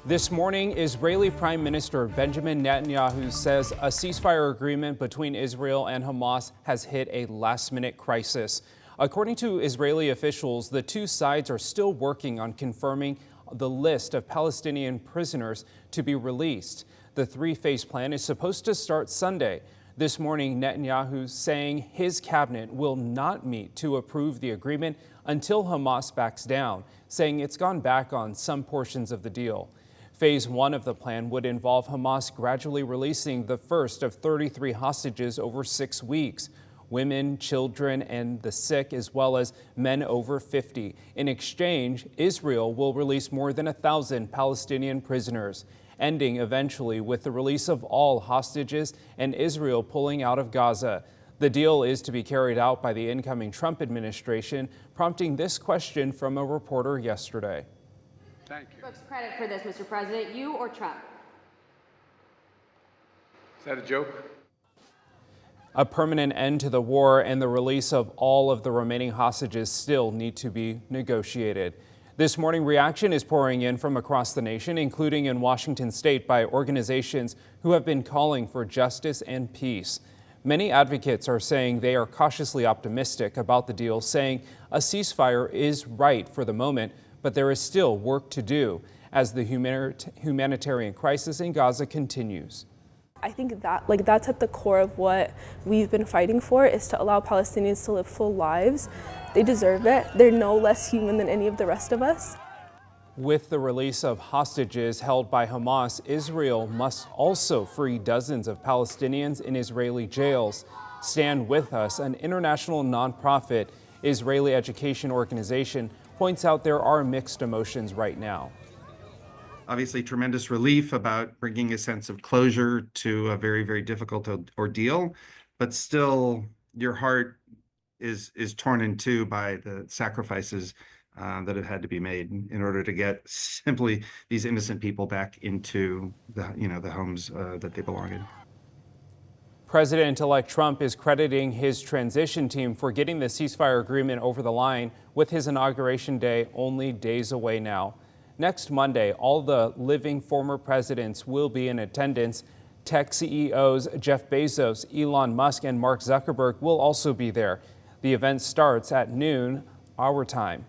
This morning, Israeli Prime Minister Benjamin Netanyahu says a ceasefire agreement between Israel and Hamas has hit a last-minute crisis. According to Israeli officials, the two sides are still working on confirming the list of Palestinian prisoners to be released. The three-phase plan is supposed to start Sunday. This morning, Netanyahu saying his cabinet will not meet to approve the agreement until Hamas backs down, saying it's gone back on some portions of the deal. Phase 1 of the plan would involve Hamas gradually releasing the first of 33 hostages over 6 weeks. Women, children, and the sick, as well as men over 50. In exchange, Israel will release more than 1,000 Palestinian prisoners, ending eventually with the release of all hostages and Israel pulling out of Gaza. The deal is to be carried out by the incoming Trump administration, prompting this question from a reporter yesterday. Thank you. Folks, credit for this, Mr. President, you or Trump? Is that a joke? A permanent end to the war and the release of all of the remaining hostages still need to be negotiated. This morning, reaction is pouring in from across the nation, including in Washington state by organizations who have been calling for justice and peace. Many advocates are saying they are cautiously optimistic about the deal, saying a ceasefire is right for the moment, but there is still work to do as the humanitarian crisis in Gaza continues. I think that's at the core of what we've been fighting for, is to allow Palestinians to live full lives. They deserve it. They're no less human than any of the rest of us. With the release of hostages held by Hamas, Israel must also free dozens of Palestinians in Israeli jails. Stand With Us, an international nonprofit Israeli education organization, points out there are mixed emotions right now. Obviously, tremendous relief about bringing a sense of closure to a very, very difficult ordeal, but still your heart is torn in two by the sacrifices that have had to be made in order to get simply these innocent people back into the homes that they belong in. President-elect Trump is crediting his transition team for getting the ceasefire agreement over the line with his inauguration day only days away now. Next Monday, all the living former presidents will be in attendance. Tech CEOs Jeff Bezos, Elon Musk, and Mark Zuckerberg will also be there. The event starts at noon, our time.